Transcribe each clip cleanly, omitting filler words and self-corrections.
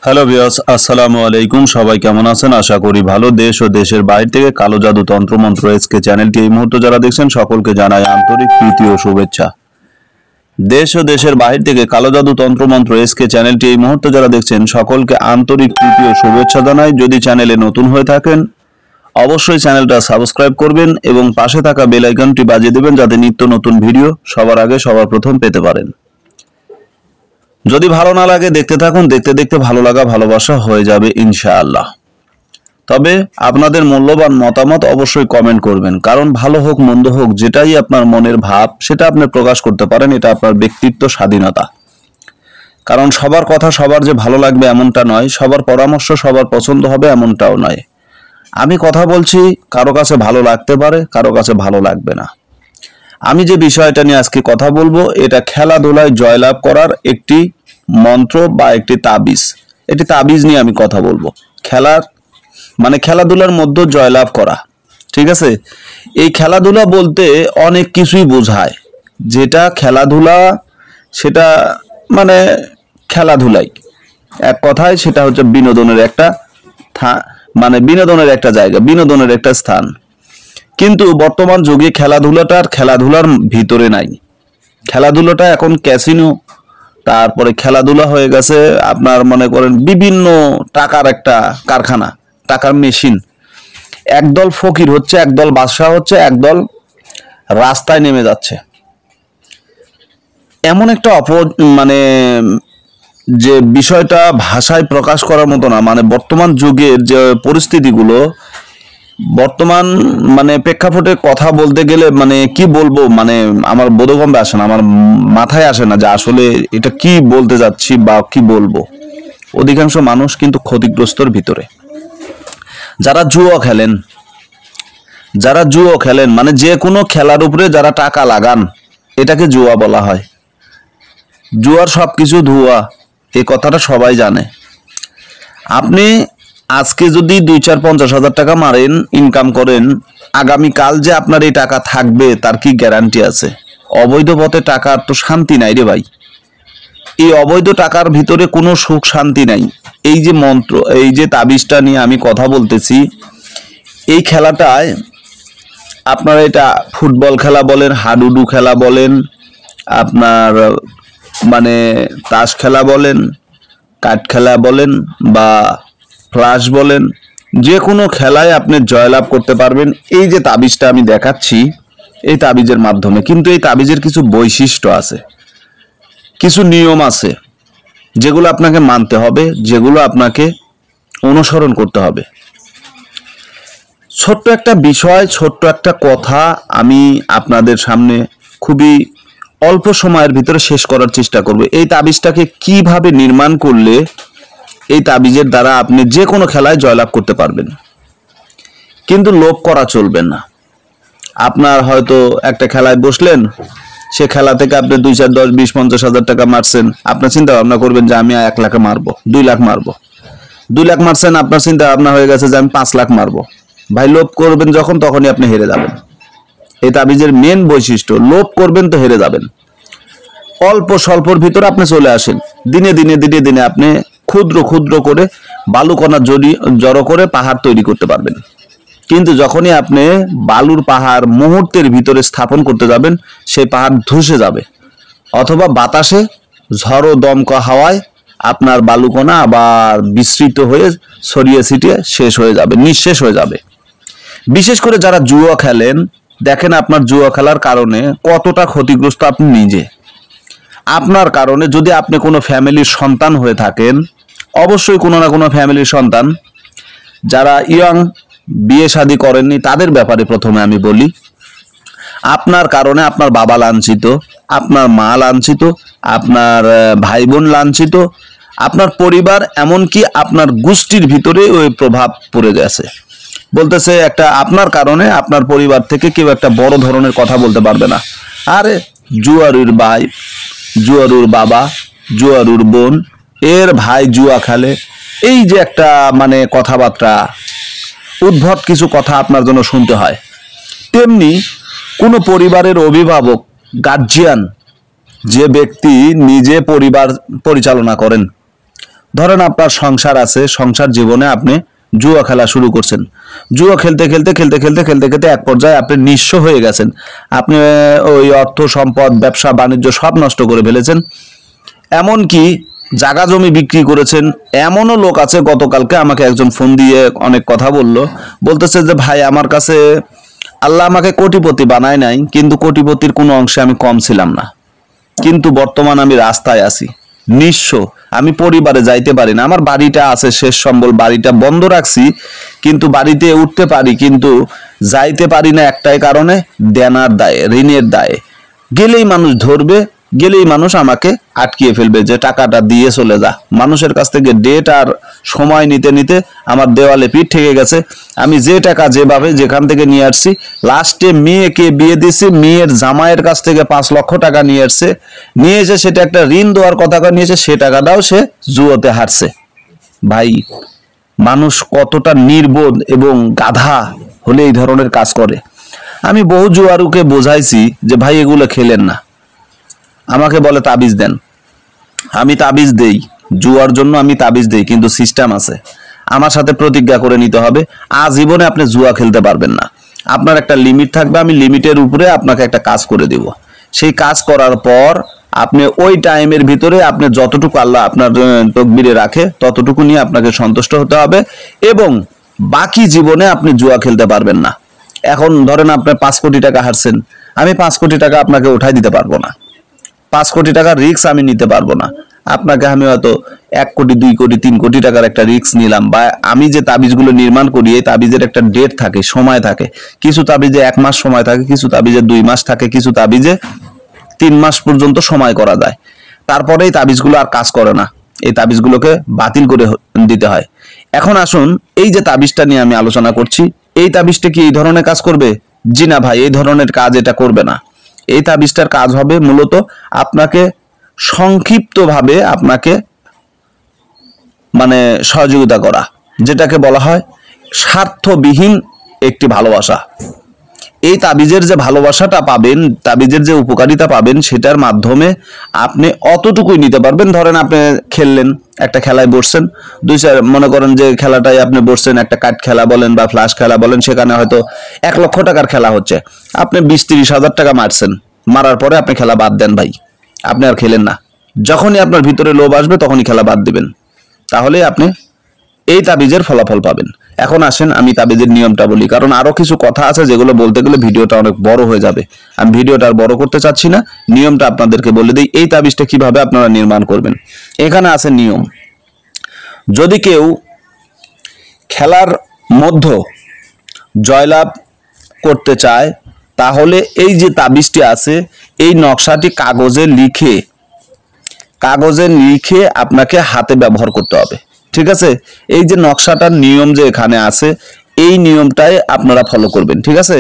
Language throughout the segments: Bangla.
হ্যালো ভিউয়ার্স, আসসালামু আলাইকুম। সবাই কেমন আছেন? আশা করি ভালো। দেশ ও দেশের বাইরে থেকে কালো জাদু তন্ত্রমন্ত্র এসকে চ্যানেলটি এই মুহূর্তে যারা দেখছেন সকলকে জানাই আন্তরিক প্রীতি ও শুভেচ্ছা। দেশ ও দেশের বাইরে থেকে কালো জাদু তন্ত্রমন্ত্র এসকে চ্যানেলটি এই মুহূর্তে যারা দেখছেন সকলকে আন্তরিক প্রীতি ও শুভেচ্ছা জানাই। যদি চ্যানেলে নতুন হয়ে থাকেন অবশ্যই চ্যানেলটা সাবস্ক্রাইব করবেন এবং পাশে থাকা বেল আইকনটি বাজিয়ে দেবেন যাতে নিত্য নতুন ভিডিও সবার আগে সবার প্রথম পেতে পারেন। যদি ভালো না লাগে দেখতে থাকুন, দেখতে দেখতে ভালো লাগা ভালোবাসা হয়ে যাবে ইনশাআল্লাহ। তবে আপনাদের মূল্যবান মতামত অবশ্যই কমেন্ট করবেন, কারণ ভালো হোক মন্দ হোক যেটাই আপনার মনের ভাব সেটা আপনি প্রকাশ করতে পারেন, এটা আপনার ব্যক্তিত্ব স্বাধীনতা। কারণ সবার কথা সবার যে ভালো লাগবে এমনটা নয়, সবার পরামর্শ সবার পছন্দ হবে এমনটাও নয়। আমি কথা বলছি, কারো কাছে ভালো লাগতে পারে, কারো কাছে ভালো লাগবে না। আমি যে বিষয়টা নিয়ে আজকে কথা বলবো এটা খেলাধুলায় জয়লাভ করার একটি মন্ত্র বা একটি তাবিজ। একটি তাবিজ নিয়ে আমি কথা বলবো। খেলাধুলার মধ্যে জয়লাভ করা, ঠিক আছে? এই খেলাধুলা বলতে অনেক কিছুই বোঝায়। যেটা খেলাধুলা সেটা মানে খেলাধুলাই এক কথায় সেটা হচ্ছে বিনোদনের একটা বিনোদনের একটা জায়গা, বিনোদনের একটা স্থান। কিন্তু বর্তমান যুগে খেলাধুলার ভিতরে নাই। খেলাধুলাটা এখন ক্যাসিনো, তারপরে খেলাধুলা হয়ে গেছে আপনার মনে করেন বিভিন্ন টাকার একটা কারখানা, টাকার মেশিন। একদল ফকির হচ্ছে, একদল বাদশাহ হচ্ছে, একদল রাস্তায় নেমে যাচ্ছে। এমন একটা যে বিষয়টা ভাষায় প্রকাশ করার মতো না। বর্তমান যুগের যে পরিস্থিতিগুলো, বর্তমান প্রেক্ষাপটে কথা বলতে গেলে কি বলবো, আমার বোধগম্যে আসে না, আমার মাথায় আসে না যে আসলে এটা কি বলতে যাচ্ছি বা কি বলবো। অধিকাংশ মানুষ কিন্তু ক্ষতিগ্রস্তর ভিতরে। যারা জুয়া খেলেন যে কোনো খেলার উপরে যারা টাকা লাগান এটাকে জুয়া বলা হয়। জুয়ার সবকিছু ধোঁয়া, এই কথাটা সবাই জানে। আপনি আজকে যদি 2-4-50 হাজার টাকা মারেন, ইনকাম করেন, আগামীকাল যে আপনার এই টাকা থাকবে তার কি গ্যারান্টি আছে? অবৈধ পথে টাকার তো শান্তি নাই রে ভাই। এই অবৈধ টাকার ভিতরে কোনো সুখ শান্তি নাই। এই যে মন্ত্র, এই যে তাবিজটা নিয়ে আমি কথা বলতেছি, এই খেলাটায় আপনারা এটা ফুটবল খেলা বলেন, হাডুডু খেলা বলেন, আপনার তাস খেলা বলেন, কাঠ খেলা বলেন বা ফ্লাশ বলেন, যে কোনো খেলায় আপনি জয়লাভ করতে পারবেন এই যে তাবিজটা আমি দেখাচ্ছি এই তাবিজের মাধ্যমে। কিন্তু এই তাবিজের কিছু বৈশিষ্ট্য আছে, কিছু নিয়ম আছে যেগুলো আপনাকে মানতে হবে, যেগুলো আপনাকে অনুসরণ করতে হবে। ছোট্ট একটা বিষয়, ছোট্ট একটা কথা আমি আপনাদের সামনে খুবই অল্প সময়ের ভিতরে শেষ করার চেষ্টা করব। এই তাবিজটাকে কিভাবে নির্মাণ করলে এই তাবিজের দ্বারা আপনি যে কোনো খেলায় জয়লাভ করতে পারবেন। কিন্তু লোভ করা চলবে না। আপনার হয়তো একটা খেলায় বসলেন, সে খেলা থেকে আপনি 2-4-10-20-50 হাজার টাকা মারছেন। আপনার চিন্তা ভাবনা করবেন যে আমি 1 লাখ মারবো, 2 লাখ মারবো। 2 লাখ মারছেন, আপনার চিন্তা ভাবনা হয়ে গেছে যে আমি 5 লাখ মারবো। ভাই, লোভ করবেন যখন তখনই আপনি হেরে যাবেন। এই তাবিজের মেন বৈশিষ্ট্য, লোভ করবেন তো হেরে যাবেন। অল্প স্বল্পর ভিতরে আপনি চলে আসেন। দিনে দিনে দিনে দিনে আপনি ক্ষুদ্র ক্ষুদ্র করে বালুকণা জড়ো করে পাহাড় তৈরি করতে পারবেন। কিন্তু যখনই আপনি বালুর পাহাড় মুহূর্তের ভিতরে স্থাপন করতে যাবেন, সেই পাহাড় ধসে যাবে, অথবা বাতাসে ঝড়ো দমকা হাওয়ায় আপনার বালুকণা আবার বিস্তৃত হয়ে ছড়িয়ে ছিটিয়ে শেষ হয়ে যাবে, নিঃশেষ হয়ে যাবে। বিশেষ করে যারা জুয়া খেলেন, দেখেন আপনার জুয়া খেলার কারণে কতটা ক্ষতিগ্রস্ত আপনি নিজে। আপনার কারণে যদি আপনি কোনো ফ্যামিলির সন্তান হয়ে থাকেন, অবশ্যই কোনো না কোনো ফ্যামিলির সন্তান, যারা ইয়ং, বিয়ে শাদী করেননি, তাদের ব্যাপারে প্রথমে আমি বলি। আপনার কারণে আপনার বাবা লাঞ্ছিত, আপনার মা লাঞ্ছিত, আপনার ভাই বোন লাঞ্ছিত, আপনার পরিবার, এমনকি আপনার গোষ্ঠীর ভিতরে ওই প্রভাব পড়ে গেছে। বলতেছে একটা আপনার কারণে আপনার পরিবার থেকে কেউ একটা বড় ধরনের কথা বলতে পারবে না। আরে জুয়ারুর ভাই, জুয়ারুর বাবা, জুয়ারুর বোন, এর ভাই জুয়া খেলে, এই যে একটা কথাবার্তা, উদ্ভট কিছু কথা আপনার জন্য শুনতে হয়। তেমনি কোনো পরিবারের অভিভাবক, গার্জিয়ান, যে ব্যক্তি নিজে পরিবার পরিচালনা করেন, ধরেন আপনার সংসার আছে, সংসার জীবনে আপনি জুয়া খেলা শুরু করছেন, জুয়া খেলতে খেলতে খেলতে খেলতে খেলতে খেলতে এক পর্যায়ে আপনি নিঃস্ব হয়ে গেছেন। আপনি ওই অর্থ সম্পদ ব্যবসা বাণিজ্য সব নষ্ট করে ফেলেছেন, এমনকি জায়গা জমি বিক্রি করেছেন। এমনও লোক আছে, গতকালকে আমাকে একজন ফোন দিয়ে অনেক কথা বলতেছে যে ভাই আমার কাছে আল্লাহ আমাকে কোটিপতি বানায় নাই, কিন্তু কোটিপতির কোনো অংশে আমি কম ছিলাম না, কিন্তু বর্তমান আমি রাস্তায় আছি, নিঃস্ব, আমি পরিবারে যাইতে পারি না। আমার বাড়িটা আছে শেষ সম্বল, বাড়িটা বন্ধ রাখছি, কিন্তু বাড়িতে উঠতে পারি কিন্তু যাইতে পারি না একটাই কারণে, দেনার দায়ে, ঋণের দায়ে। গেলেই মানুষ ধরবে, গেলেই মানুষ আমাকে আটকিয়ে ফেলবে যে টাকাটা দিয়ে চলে যা। মানুষের কাছ থেকে ডেট আর সময় নিতে নিতে আমার দেওয়ালে পিঠ ঠেকে গেছে। আমি যে টাকা যেভাবে যেখান থেকে নিয়ে আসছি, লাস্টে মেয়েকে বিয়ে দিছি, মেয়ের জামাইয়ের কাছ থেকে 5 লক্ষ টাকা নিয়ে আসছে, নিয়ে এসে সেটা একটা ঋণ দেওয়ার কথা নিয়েছে, সে টাকাটাও সে জুয়োতে হারছে। ভাই মানুষ কতটা নির্বোধ এবং গাধা হলে এই ধরনের কাজ করে। আমি বহু জুয়ারুকে বোঝাইছি যে ভাই এগুলো খেলেন না। আমাকে বলে তাবিজ দেন, আমি তাবিজ দেই, জুয়ার জন্য আমি তাবিজ দেই, কিন্তু সিস্টেম আছে। আমার সাথে প্রতিজ্ঞা করে নিতে হবে, আজীবনে আপনি জুয়া খেলতে পারবেন না। আপনার একটা লিমিট থাকবে, আমি লিমিটের উপরে আপনাকে একটা কাজ করে দেব। সেই কাজ করার পর আপনি ওই টাইমের ভিতরে আপনি যতটুকু আল্লাহ আপনার তকবিরে রাখে ততটুকু নিয়ে আপনাকে সন্তুষ্ট হতে হবে, এবং বাকি জীবনে আপনি জুয়া খেলতে পারবেন না। এখন ধরেন আপনি 5 কোটি টাকা হারছেন, আমি 5 কোটি টাকা আপনাকে উঠাই দিতে পারবো না। 5 কোটি টাকার রিস্ক আমি নিতে পারবো না। আপনাকে আমি হয়তো 1 কোটি 2 কোটি 3 কোটি টাকার একটা রিস্ক নিলাম। বা আমি যে তাবিজগুলো নির্মাণ করি, এই তাবিজের একটা ডেট থাকে, সময় থাকে। কিছু তাবিজে 1 মাস সময় থাকে, কিছু তাবিজে 2 মাস থাকে, কিছু তাবিজে 3 মাস পর্যন্ত সময় করা যায়। তারপরে এই তাবিজগুলো আর কাজ করে না, এই তাবিজগুলোকে বাতিল করে দিতে হয়। এখন আসুন, এই যে তাবিজটা নিয়ে আমি আলোচনা করছি, এই তাবিজটা কি এই ধরনের কাজ করবে? জি না ভাই, এই ধরনের কাজ এটা করবে না। এই তাবিজটার কাজ হবে মূলত আপনাকে সংক্ষিপ্তভাবে আপনাকে মানে সহযোগিতা করা, যেটাকে বলা হয় স্বার্থবিহীন একটি ভালোবাসা। এই তাবিজের যে ভালোবাসাটা পাবেন, তাবিজের যে উপকারিতা পাবেন, সেটার মাধ্যমে আপনি অতটুকুই নিতে পারবেন। ধরেন আপনি খেললেন, একটা খেলায় বসছেন, মনে করেন যে খেলাটায় আপনি বসছেন, একটা কাঠ খেলা বলেন বা ফ্লাশ খেলা বলেন, সেখানে হয়তো 1 লক্ষ টাকার খেলা হচ্ছে, আপনি 20-30 হাজার টাকা মারছেন, মারার পরে আপনি খেলা বাদ দেন ভাই, আপনি আর খেলেন না। যখনই আপনার ভিতরে লোভ আসবে তখনই খেলা বাদ দিবেন, তাহলে আপনি এই তাবিজের ফলাফল পাবেন। এখন আসেন আমি তাবিজের নিয়মটা বলি, কারণ আরো কিছু কথা আছে যেগুলো বলতে গেলে ভিডিওটা অনেক বড় হয়ে যাবে। আমি ভিডিওটা আর বড় করতে চাচ্ছি না, নিয়মটা আপনাদেরকে বলে দিই, এই তাবিজটা কিভাবে আপনারা নির্মাণ করবেন। এখানে আছে নিয়ম। যদি কেউ খেলার মধ্যে জয়লাভ করতে চায়, তাহলে এই যে তাবিজটি আছে, এই নকশাটি কাগজে লিখে আপনাকে হাতে ব্যবহার করতে হবে। ঠিক আছে, এই যে নকশাটার নিয়ম যে এখানে আছে, এই নিয়মটাই আপনারা ফলো করবেন। ঠিক আছে,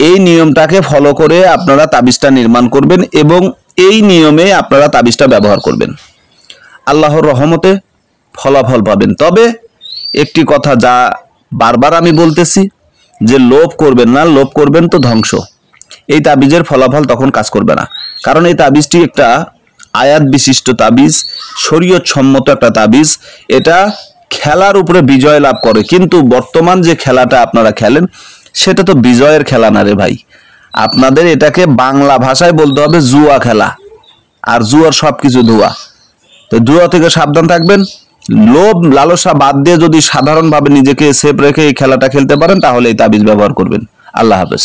এই নিয়মটাকে ফলো করে আপনারা তাবিজটা নির্মাণ করবেন, এবং এই নিয়মে আপনারা তাবিজটা ব্যবহার করবেন। আল্লাহর রহমতে ফলাফল পাবেন। তবে একটি কথা যা বারবার আমি বলতেছি, যে লোভ করবেন না, লোভ করবেন তো ধ্বংস। এই তাবিজের ফলাফল তখন কাজ করবে না, কারণ এই তাবিজটি একটা আয়াত বিশিষ্ট তাবিজ, শরীয়ত সম্মত একটা তাবিজ। এটা খেলার উপরে বিজয় লাভ করে, কিন্তু বর্তমান যে খেলাটা আপনারা খেলেন, সেটা তো বিজয়ের খেলা না রে ভাই। আপনাদের এটাকে বাংলা ভাষায় বলতে হবে জুয়া খেলা, আর জুয়ার সবকিছু ধোয়া। তো জুয়া থেকে সাবধান থাকবেন। লোভ লালসা বাদ দিয়ে যদি সাধারণভাবে নিজেকে সেফ রেখে এই খেলাটা খেলতে পারেন, তাহলে এই তাবিজ ব্যবহার করবেন। আল্লাহ হাফেজ।